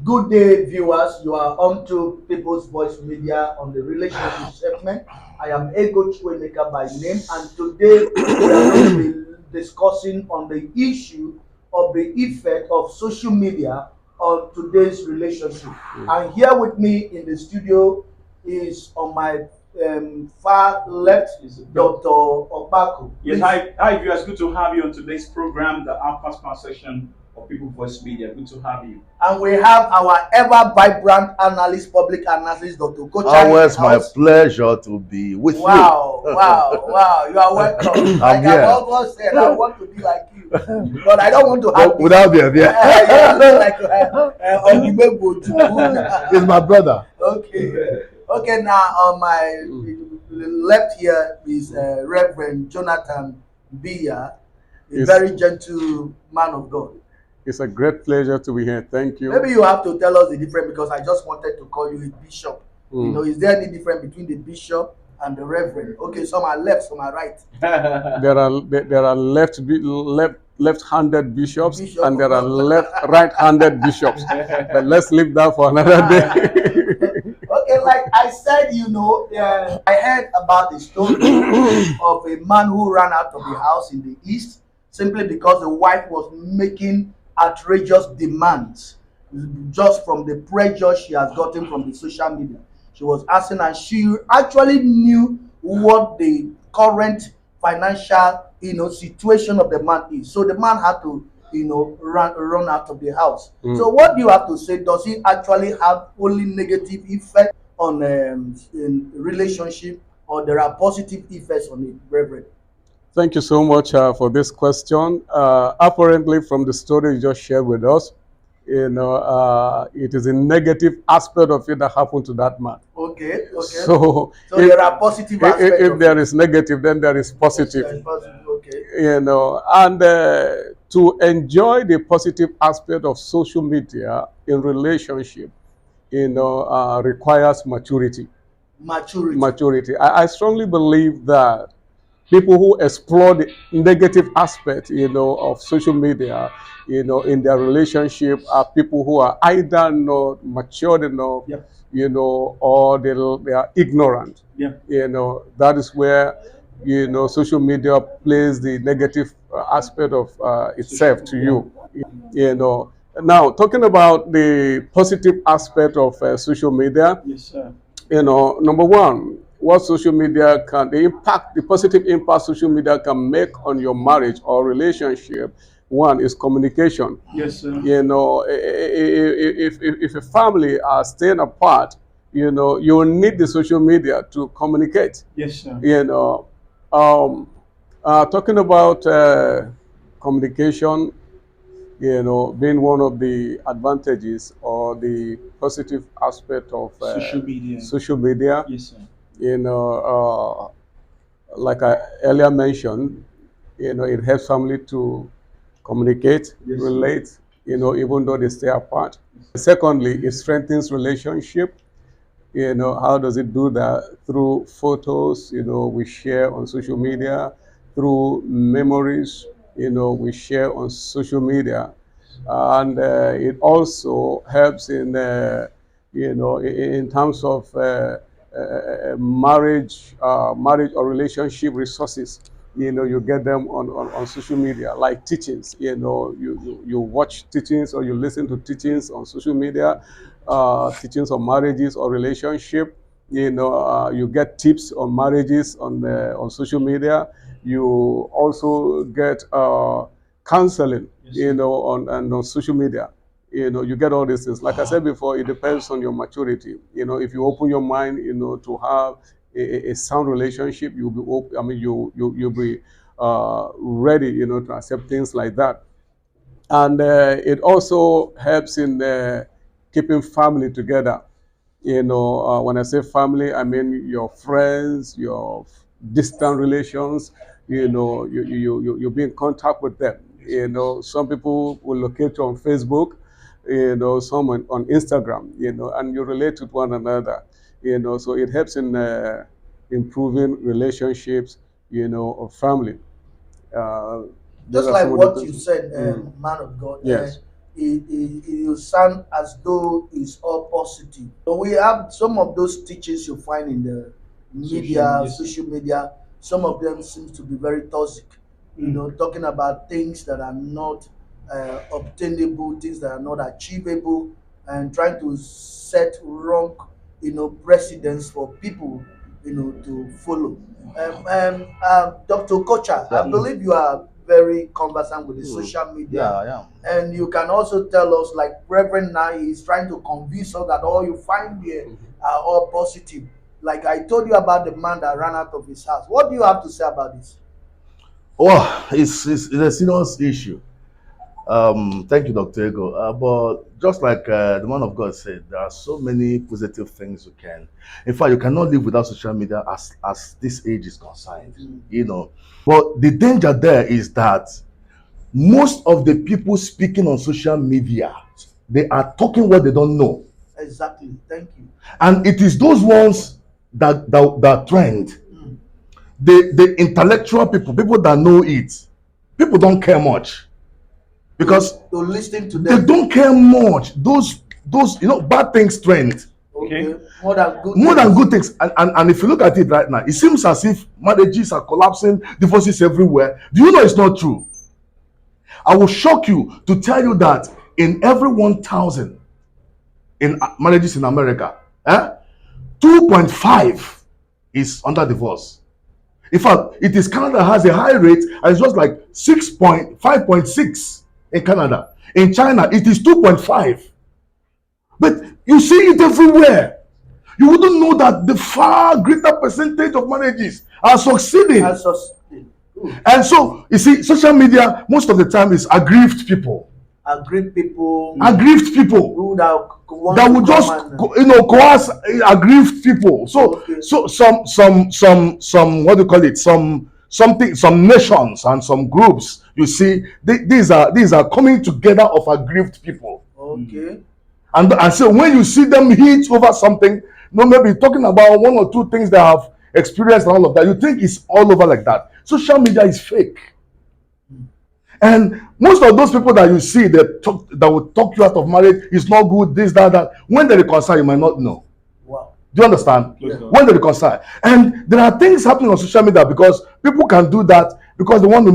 Good day, viewers. You are on to People's Voice Media on the relationship segment. I am Ego Chwemeka by name, and today we are going to be discussing on the issue of the effect of social media on today's relationship. And here with me in the studio is on my far left, Dr. Opako. Yes, hi viewers. Good to have you on today's program, the Alpha Smart section of People Voice Media. Good to have you. And we have our ever vibrant analyst, public analyst, Dr. Kocha. Always my pleasure to be with you. Wow, wow. You are welcome. Like here. I've always said, I want to be like you. But I don't want to have Without the idea. like He's my brother. Okay. Okay, now on my left here is Reverend Jonathan Bia, a very gentle man of God. It's a great pleasure to be here. Thank you. Maybe you have to tell us the difference because I just wanted to call you a bishop. You know, is there any difference between the bishop and the reverend? Okay, some are left, some are right. There are left-handed bishops and there are right-handed bishops. But let's leave that for another day. Okay, like I said, you know, I heard about the story of a man who ran out of the house in the east simply because the wife was making outrageous demands just from the pressure she has gotten from the social media. She was asking, and she actually knew what the current financial, situation of the man is. So the man had to, run out of the house. So what do you have to say? Does it actually have only negative effect on in relationship, or there are positive effects on it, Reverend? Thank you so much for this question. Apparently, from the story you just shared with us, it is a negative aspect of it that happened to that man. Okay. So there are positive aspects. If there is negative, then there is positive. Okay. And to enjoy the positive aspect of social media in relationship, requires maturity. Maturity. I strongly believe that people who explore the negative aspect, of social media, in their relationship are people who are either not matured enough, or they are ignorant. That is where, social media plays the negative aspect of itself to you. Now, talking about the positive aspect of social media, Yes, sir. Number one, what social media the positive impact social media can make on your marriage or relationship. One is communication. Yes, sir. If a family are staying apart, you need the social media to communicate. Yes, sir. Talking about communication, being one of the advantages or the positive aspect of social media. Yes, sir. Like I earlier mentioned, it helps family to communicate, relate, even though they stay apart. Secondly, it strengthens relationship. How does it do that? Through photos, we share on social media, through memories, we share on social media. And it also helps in terms of marriage or relationship resources. You get them on social media, like teachings. You watch teachings or you listen to teachings on social media, teachings on marriages or relationship. You get tips on marriages on social media. You also get counseling, on social media. You get all these things. Like I said before, it depends on your maturity. If you open your mind, to have a sound relationship, you'll be open. I mean, you'll be ready, to accept things like that. And it also helps in keeping family together. When I say family, I mean your friends, your distant relations. You be in contact with them. Some people will locate you on Facebook, some on Instagram, and you relate with one another. So it helps in improving relationships, of family. Just like what you said, man of God. Yes. it sound as though it's all positive. So we have some of those teachings you find in the media, social media. Some of them seems to be very toxic. You know, talking about things that are not obtainable, things that are not achievable, and trying to set wrong, precedents for people, to follow. Dr. Kocha, I believe you are very conversant with the social media, Yeah, I am. and you can also tell us, like Reverend now is trying to convince us that all you find there are all positive. Like I told you about the man that ran out of his house. What do you have to say about this? Oh, it's a serious issue. Thank you, Dr. Ego. But just like the man of God said, there are so many positive things you can. In fact, you cannot live without social media as this age is concerned. You know. But the danger there is that most of the people speaking on social media, they are talking what they don't know. Exactly. Thank you. And it is those ones that trend. The intellectual people that know it, people don't care much. Because To listen to they them. don't care much. Those bad things trend Okay. More than good. more than things. good things. And if you look at it right now, it seems as if marriages are collapsing, divorces everywhere. Do you know it's not true? I will shock you to tell you that in every 1,000 in marriages in America, 2.5 is under divorce. In fact, it is Canada has a high rate, and it's just like 5.6 in Canada. In China, it is 2.5. But you see it everywhere. You wouldn't know that the far greater percentage of marriages are succeeding. And sustain. And so, you see, social media most of the time is aggrieved people. Aggrieved people Aggrieved people who want that to will just come and, coerce aggrieved people. So Okay. so some what do you call it? Some nations and some groups, you see, these are coming together of aggrieved people. okay. And so when you see them hit over something, maybe talking about one or two things they have experienced and all of that, you think it's all over like that. Social media is fake. And most of those people that you see that will talk you out of marriage is not good, this, that. When they reconcile, you might not know. Wow. Do you understand? Yeah. When they reconcile. And there are things happening on social media because people can do that because they want to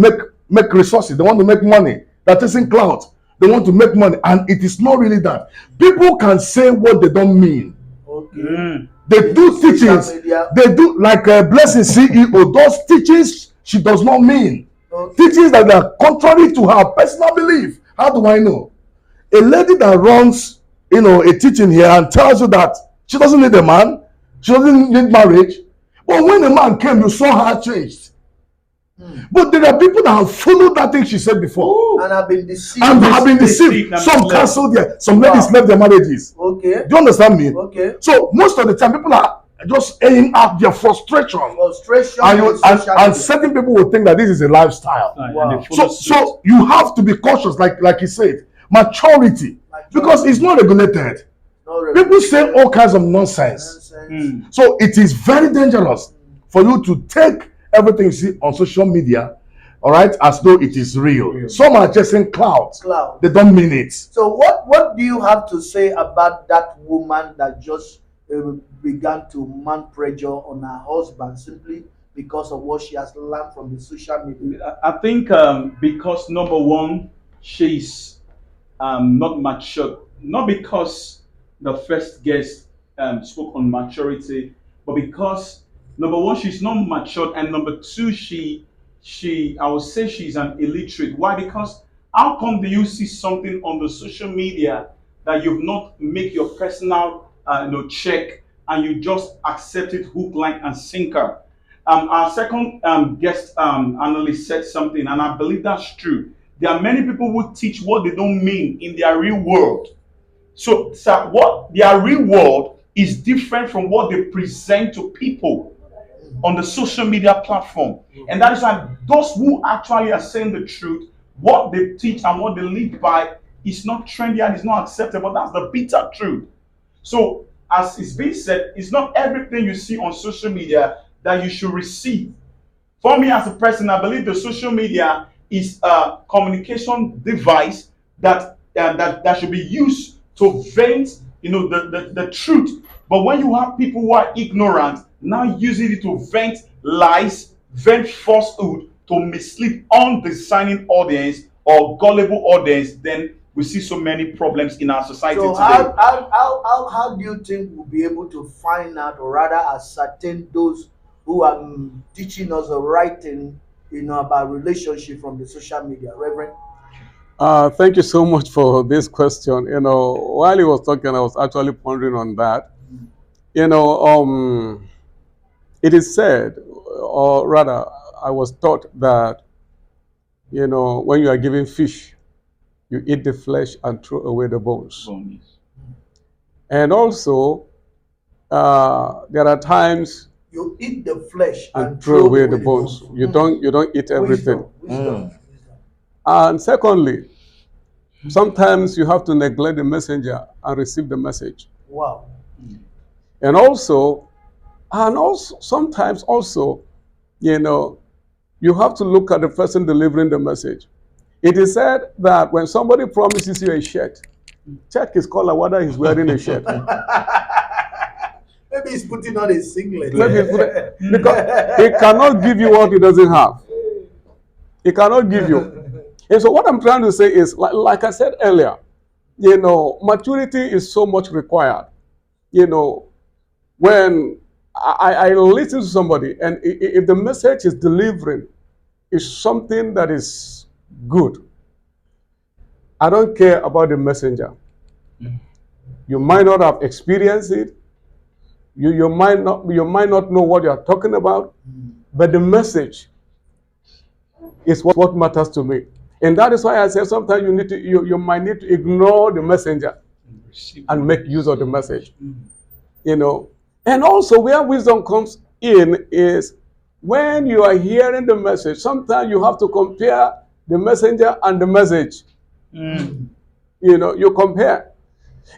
make resources, they want to make money. They're chasing clout. They want to make money. And it is not really that. People can say what they don't mean. Okay. They do Social teachings. media. They do, like Blessing CEO, those teachings she does not mean. Okay. Teachings that are contrary to her personal belief. How do I know? A lady that runs, a teaching here and tells you that she doesn't need a man, she doesn't need marriage. But when the man came, you saw her changed. But there are people that have followed that thing she said before. And have been deceived. And have been deceived. Deceived. Some canceled their, some ladies left their marriages. Okay. Do you understand me? Okay. So most of the time, people are just airing out their frustration. Frustration. And, on social and media. certain people will think that this is a lifestyle. Wow. And they follow suit. So you have to be cautious, like he said, maturity, because it's not regulated. No People say all kinds of nonsense. nonsense. So it is very dangerous for you to take everything you see on social media, all right, as though it is real. Some are chasing clouds. Cloud. They don't mean it. So what do you have to say about that woman that just began to mount pressure on her husband simply because of what she has learned from the social media? I think because number one, she's not mature. Not because the first guest spoke on maturity, but because number one, she's not matured, and number two, I would say she's an illiterate. Why? Because how come do you see something on the social media that you've not make your personal check and you just accept it hook, line, and sinker? Our second guest analyst said something, and I believe that's true. There are many people who teach what they don't mean in their real world. So what their real world is different from what they present to people on the social media platform. And that is why those who actually are saying the truth, what they teach and what they live by is not trendy and is not acceptable. That's the bitter truth. So as it's being said, it's not everything you see on social media that you should receive. For me as a person, I believe the social media is a communication device that that should be used to vent, the truth. But when you have people who are ignorant, now using it to vent lies, vent falsehood, to mislead undiscerning audience or gullible audience, then we see so many problems in our society So today. how do you think we'll be able to find out, or rather ascertain those who are teaching us the right thing, about relationship from the social media, Reverend? Thank you so much for this question. While he was talking, I was actually pondering on that. It is said, or rather, I was taught that, when you are giving fish, you eat the flesh and throw away the bones. And also, there are times You eat the flesh and throw away the bones. You don't eat everything. Wisdom. And secondly, sometimes you have to neglect the messenger and receive the message. Wow. And also sometimes also, you have to look at the person delivering the message. It is said that when somebody promises you a shirt, check his collar whether he's wearing a shirt. Maybe he's putting on a singlet. Because he cannot give you what he doesn't have. He cannot give you. And so what I'm trying to say is, like I said earlier, maturity is so much required. When I listen to somebody, and if the message is delivering is something that is good, I don't care about the messenger. You might not have experienced it. You might not know what you are talking about, but the message is what matters to me. And that is why I say sometimes you might need to ignore the messenger and make use of the message. And also where wisdom comes in is when you are hearing the message, sometimes you have to compare the messenger and the message. You compare.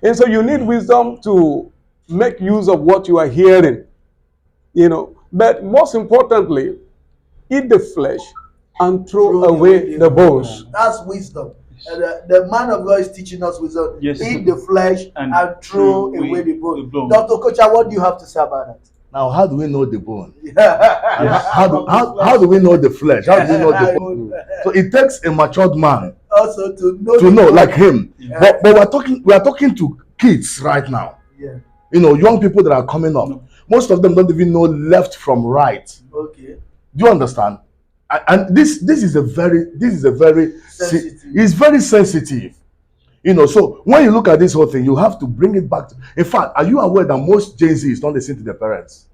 And so you need wisdom to make use of what you are hearing. But most importantly, eat the flesh and throw away the bones. That's wisdom. The man of God is teaching us wisdom. Yes. Eat the flesh and throw away the bone. bone. Dr. Kocha, what do you have to say about that? Now, how do we know the bone? Yeah. How do we know the flesh? How do we know the bone? So it takes a matured man Also to know to know, bone. like him. Yeah. But we are talking to kids right now. Yeah. Young people that are coming up. Most of them don't even know left from right. Okay. Do you understand? And this is a very Sensitive. it's very sensitive. So when you look at this whole thing, you have to bring it back to, in fact, are you aware that most Gen Zs don't listen to their parents?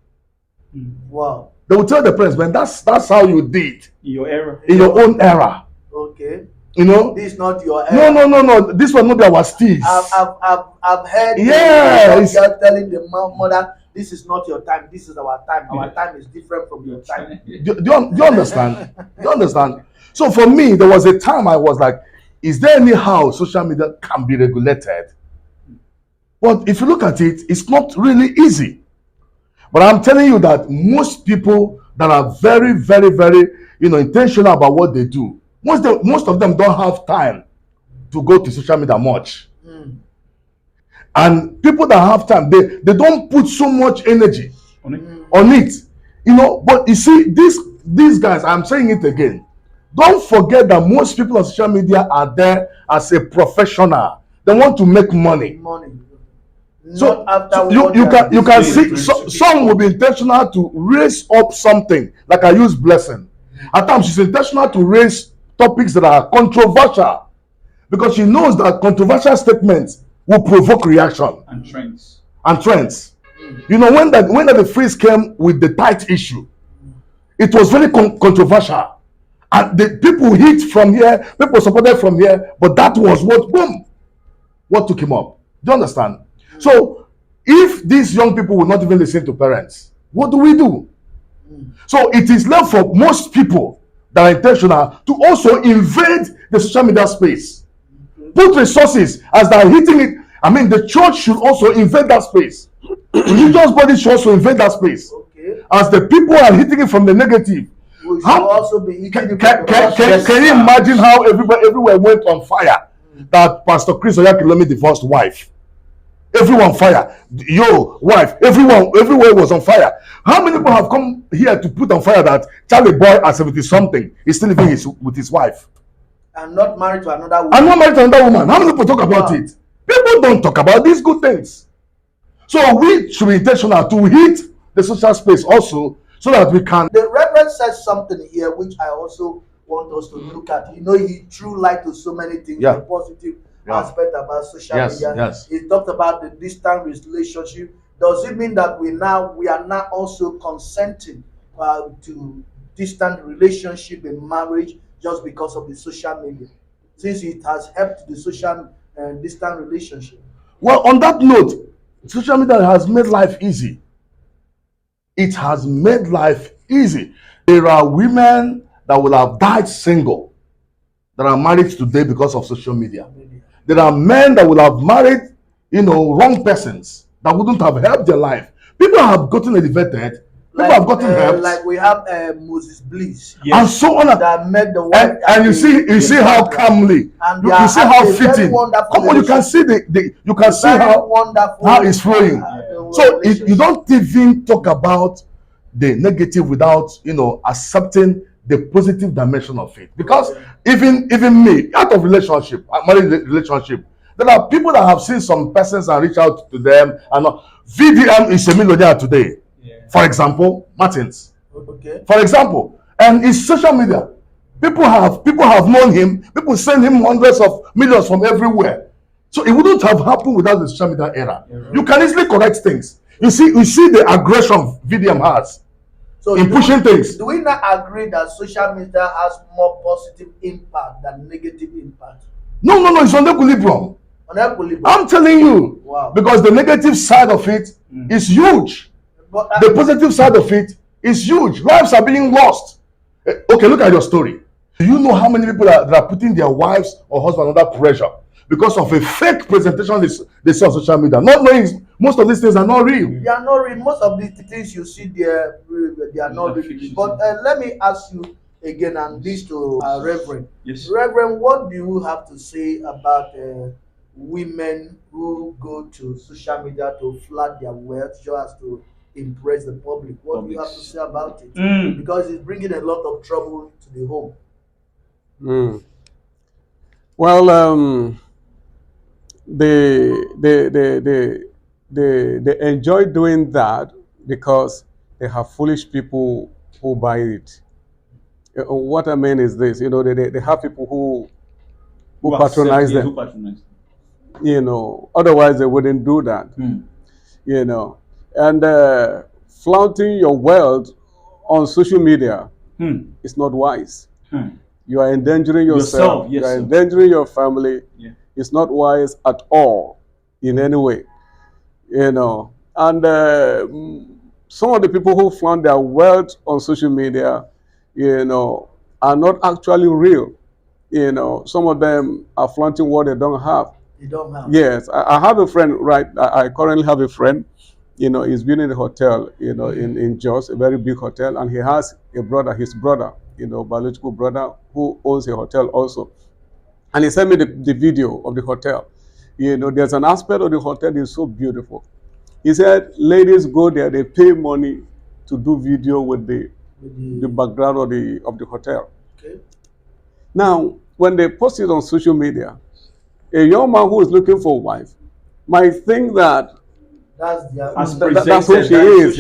Wow. They will tell their parents, man, that's how you did In your era. in your own era. Okay. This is not your era. No. This one not be our steez. I've heard Yes. the girl telling the mother, this is not your time, this is our time. Our time is different from your time. Do you understand? Do you understand? So for me, there was a time I was like, is there any how social media can be regulated? But if you look at it, it's not really easy. But I'm telling you that most people that are very, very, very, intentional about what they do, most of them don't have time to go to social media much. And people that have time, they don't put so much energy on it. But you see, these guys, I'm saying it again, don't forget that most people on social media are there as a professional. They want to make money. So you can see some will be intentional to raise up something, like I use blessing. At times she's intentional to raise topics that are controversial, because she knows that controversial statements will provoke reaction And trends. When the freeze came with the tithe issue, it was very controversial, and the people hit from here, people supported from here, but that was what took him up. Do you understand? So if these young people will not even listen to parents, what do we do? So it is left for most people that are intentional to also invade the social media space, put resources as they are hitting it. I mean, the church should also invade that space. Religious bodies should also invade that space. Okay. As the people are hitting it from the negative. We should also be Can you imagine how everywhere went on fire? that Pastor Chris Oyakhilome divorced wife. Everyone fire. Your wife, everywhere was on fire. How many people have come here to put on fire that Charlie Boy at 70 something is still living with his wife? And not married to another woman. I'm not married to another woman. How many people talk about it? People don't talk about these good things. So we should be intentional to hit the social space also so that we can. The Reverend says something here which I also want us to look at. You know, he threw light to so many things, Yeah. the positive Yeah. aspect about social Yes, media. yes. He talked about the distant relationship. Does it mean that we are now also consenting to distant relationship in marriage just because of the social media, since it has helped the social distant relationship? Well, on that note, social media has made life easy. It has made life easy. There are women that will have died single that are married today because of social media. There are men that will have married, wrong persons that wouldn't have helped their life. People have gotten elevated. People have gotten helped. Like we have Moses Bliss, And so on. that met the wife, And you see how calmly, and you see how fitting. Wonderful Come on, you can see you can see how it's flowing. So you don't even talk about the negative without accepting the positive dimension of it. Because even me, out of relationship, married relationship, there are people that have seen some persons and reach out to them, and VDM is a millionaire today. For example, Martins. Okay. For example, and it's social media. People have known him. People send him hundreds of millions from everywhere. So it wouldn't have happened without the social media era. You can easily correct things. You see the aggression VDM has in pushing things. Do we not agree that social media has more positive impact than negative impact? No, it's on equilibrium. On equilibrium. I'm telling you. Wow. Because the negative side of it is huge. But, the positive side of it is huge. Lives are being lost. Okay, look at your story. Do you know how many people that are putting their wives or husband under pressure because of a fake presentation they see on social media? Not knowing most of these things are not real. They are not real. Most of the things you see there, they are not real. But let me ask you again, and this to Reverend. Yes. Reverend, what do you have to say about women who go to social media to flat their wealth just as to impress the public? What do you have to say about it? Because it's bringing a lot of trouble to the home. Well, they enjoy doing that because they have foolish people who buy it. What I mean is this: they have people who patronize them. Who patronize. Otherwise they wouldn't do that. And flaunting your wealth on social media is not wise. You are endangering yourself. Yes, you are endangering your family. Yeah. It's not wise at all in any way. And some of the people who flaunt their wealth on social media, are not actually real. Some of them are flaunting what they don't have. You don't have. Yes, I have a friend, right? I currently have a friend, he's been in a hotel, in Jos, a very big hotel, and he has a brother, his brother, biological brother, who owns a hotel also. And he sent me the video of the hotel. There's an aspect of the hotel that is so beautiful. He said, ladies go there, they pay money to do video with the background of the hotel. Okay. Now, when they post it on social media, a young man who is looking for a wife might think that That's their that's who she is.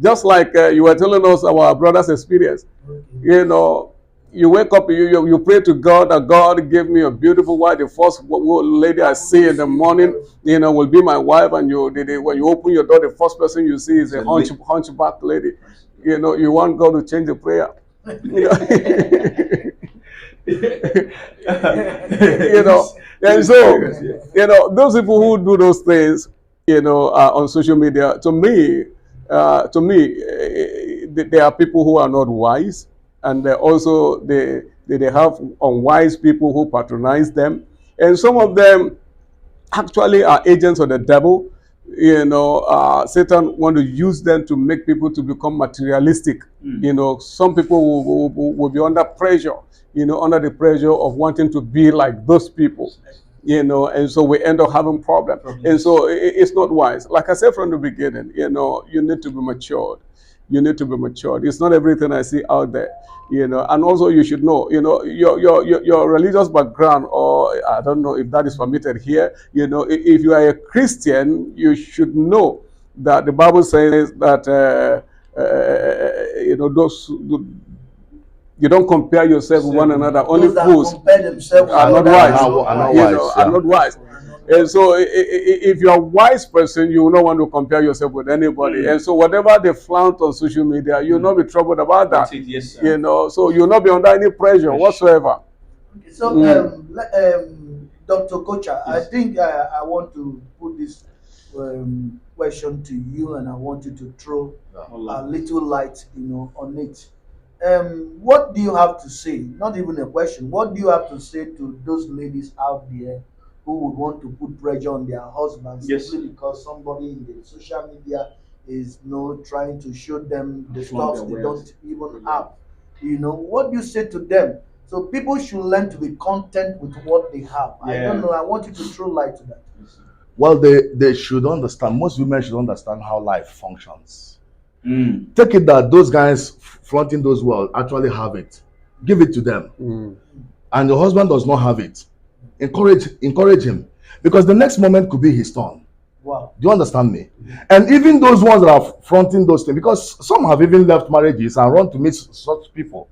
Just like you were telling us our brother's experience. Okay. You wake up, you pray to God that God give me a beautiful wife. The first lady I see in the morning, will be my wife. And when you open your door, the first person you see is a hunchback lady. You want God to change the prayer. And so, those people who do those things, on social media, to me, they are people who are not wise, and also they have unwise people who patronize them, and some of them actually are agents of the devil, Satan want to use them to make people to become materialistic. Some people will be under pressure, under the pressure of wanting to be like those people, and so we end up having problems. And so it's not wise. Like I said from the beginning, you need to be matured. You need to be matured. It's not everything I see out there, and also you should know, your religious background, or I don't know if that is permitted here. If you are a Christian, you should know that the Bible says that those you don't compare yourself with one another. Only Those that fools compare themselves are not with wise. Are not wise, Are not wise. And so, if you're a wise person, you will not want to compare yourself with anybody. And so, whatever they flaunt on social media, you'll not be troubled about that. That's it, yes, sir. So you'll not be under any pressure whatsoever. So, Dr. Kocha, I think I want to put this question to you, and I want you to throw a little light, on it. What do you have to say? Not even a question. What do you have to say to those ladies out there who would want to put pressure on their husbands simply because somebody in the social media is, trying to show them the stuff they don't even have? What do you say to them? So people should learn to be content with what they have. I don't know. I want you to throw light to that. Well, they should understand. Most women should understand how life functions. Take it that those guys flaunting those words actually have it. Give it to them. And the husband does not have it. Encourage him. Because the next moment could be his turn. Wow. Do you understand me? And even those ones that are fronting those things, because some have even left marriages and run to meet such people.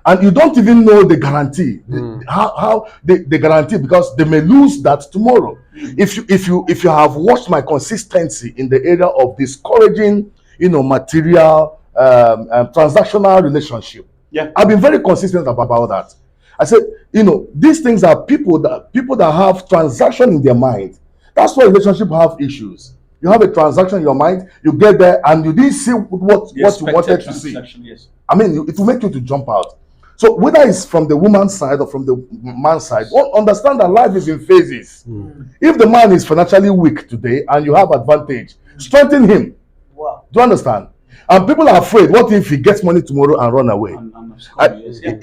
And you don't even know the guarantee. How they guarantee, because they may lose that tomorrow. If you have watched my consistency in the area of discouraging, material, transactional relationship. Yeah. I've been very consistent about that. I said, these things are people that have transaction in their mind. That's why relationship have issues. You have a transaction in your mind, you get there and you didn't see what you wanted to see. Yes. I mean, it will make you to jump out. So whether it's from the woman's side or from the man's side, understand that life is in phases. If the man is financially weak today and you have advantage, strengthen him. Wow. Do you understand? And people are afraid. What if he gets money tomorrow and run away?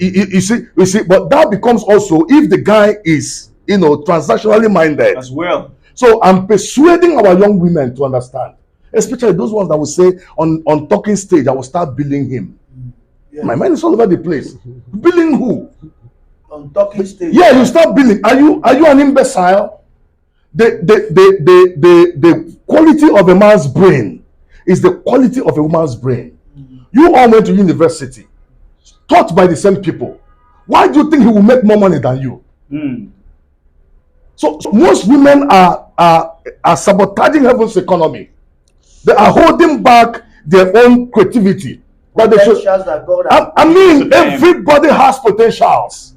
You see, but that becomes also if the guy is, transactionally minded as well. So I'm persuading our young women to understand, especially those ones that will say on talking stage, I will start billing him. Yeah. My mind is all over the place. Billing who? On talking stage. Yeah, you start billing. Are you an imbecile? The quality of a man's brain is the quality of a woman's brain. You all went to university, taught by the same people. Why do you think he will make more money than you? So most women are sabotaging heaven's economy. They are holding back their own creativity. That they should, I mean, everybody has potentials.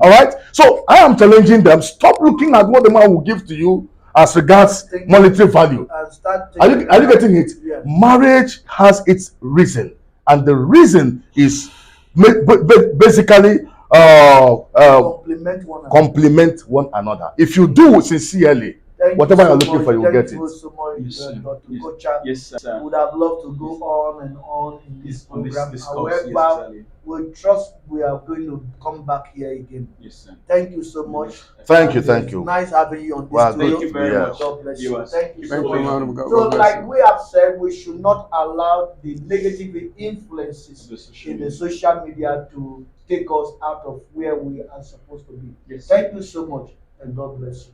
All right. So I am challenging them. Stop looking at what the man will give to you as regards monetary value. Are you getting it? Yeah. Marriage has its reason, and the reason is basically complement one another. If you do sincerely, whatever you're looking for, you will get it. Thank you so much, Dr. Kocha. Yes, sir. Would have loved to go on and on in this program. However, yes, we trust we are going to come back here again. Yes, sir. Thank you so much. Thank you. Nice having you on this studio. Thank you very much. God bless you. Thank you so much. So, like we have said, we should not allow the negative influences in the social media to take us out of where we are supposed to be. Yes. Thank you so much, and God bless you.